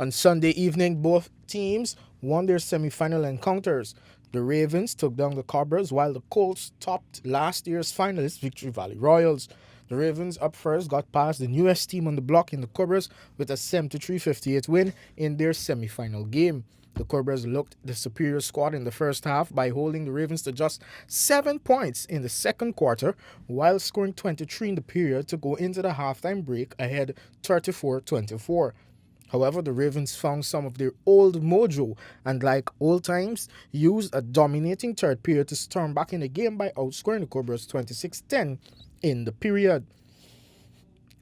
On Sunday evening, both teams won their semi-final encounters. The Ravens took down the Cobras while the Colts topped last year's finalists Victory Valley Royals. The Ravens up first got past the newest team on the block in the Cobras with a 73-58 win in their semi-final game. The Cobras looked the superior squad in the first half by holding the Ravens to just 7 points in the second quarter while scoring 23 in the period to go into the halftime break ahead 34-24. However, the Ravens found some of their old mojo and, like old times, used a dominating third period to storm back in the game by outscoring the Cobras 26-10 in the period.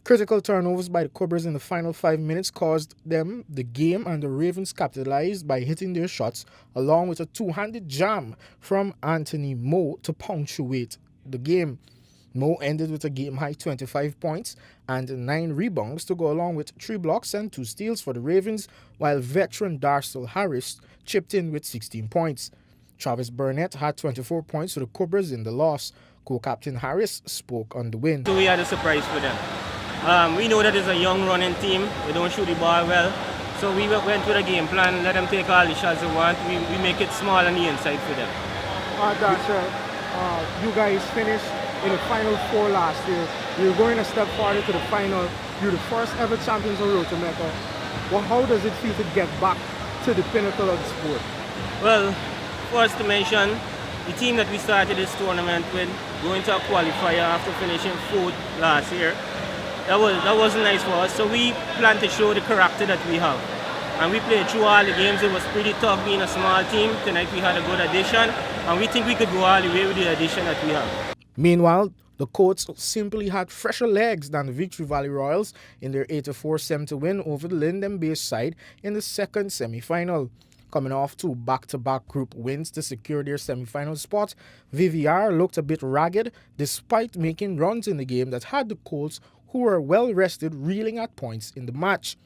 Critical turnovers by the Cobras in the final 5 minutes caused them the game, and the Ravens capitalized by hitting their shots along with a two-handed jam from Anthony Moe to punctuate the game. Moe ended with a game-high 25 points and 9 rebounds to go along with 3 blocks and 2 steals for the Ravens, while veteran Darcel Harris chipped in with 16 points. Travis Burnett had 24 points for the Cobras in the loss. Co-captain Harris spoke on the win. So we had a surprise for them. We know that it's a young running team. They don't shoot the ball well. So we went with a game plan, let them take all the shots they want. We make it small on the inside for them. Darcel, you guys finished in the Final Four last year. You're going a step farther to the final. You're the first ever champions on road to Mecca. Well, how does it feel to get back to the pinnacle of the sport? Well, first to mention, the team that we started this tournament with, going to a qualifier after finishing 4th last year, that wasn't nice for us. So we plan to show the character that we have. And we played through all the games. It was pretty tough being a small team. Tonight we had a good addition, and we think we could go all the way with the addition that we have. Meanwhile, the Colts simply had fresher legs than the Victory Valley Royals in their 84-70 win over the Linden-based side in the second semi-final. Coming off 2 back-to-back group wins to secure their semi-final spot, VVR looked a bit ragged despite making runs in the game that had the Colts, who were well rested, reeling at points in the match.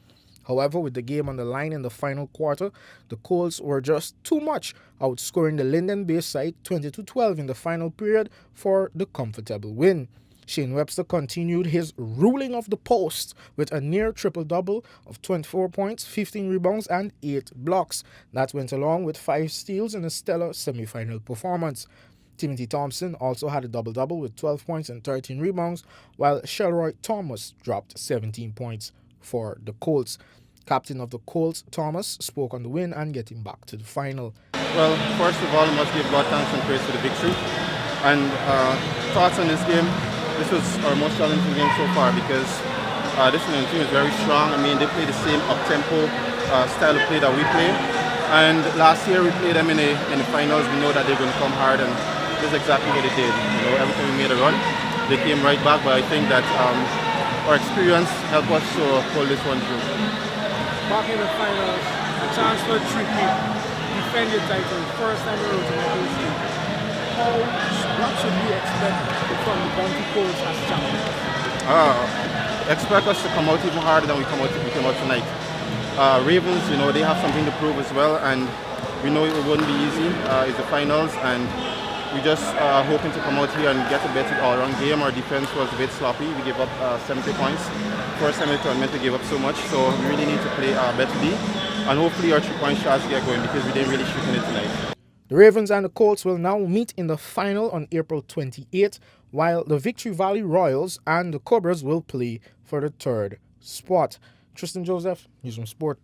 However, with the game on the line in the final quarter, the Colts were just too much, outscoring the Linden-based side 22-12 in the final period for the comfortable win. Shane Webster continued his ruling of the post with a near triple-double of 24 points, 15 rebounds, and 8 blocks. That went along with 5 steals in a stellar semi-final performance. Timothy Thompson also had a double-double with 12 points and 13 rebounds, while Shelroy Thomas dropped 17 points for the Colts. Captain of the Colts, Thomas, spoke on the win and getting back to the final. Well, first of all, I must give God thanks and praise for the victory. And thoughts on this game. This was our most challenging game so far because this team is very strong. I mean, they play the same up-tempo style of play that we play. And last year we played them in the finals. We know that they're going to come hard, and this is exactly what they did. You know, every time we made a run, they came right back. But I think that our experience helped us to pull this one through. Back in the finals, a chance for a three-peat, defend your title, first time in road to Mecca. What should we expect from the Bounty Colts as champions? Expect us to come out even harder than we came out tonight. Ravens, you know, they have something to prove as well, and we know it wouldn't be easy. It's the finals, and we just hoping to come out here and get a better all-round game. Our defense was a bit sloppy. We gave up 70 points. First time in the tournament to give up so much, so we really need to play better D, and hopefully our 3-point shots get going because we didn't really shoot in it tonight. The Ravens and the Colts will now meet in the final on April 28th, while the Victory Valley Royals and the Cobras will play for the 3rd spot. Tristan Joseph, Newsroom Sport.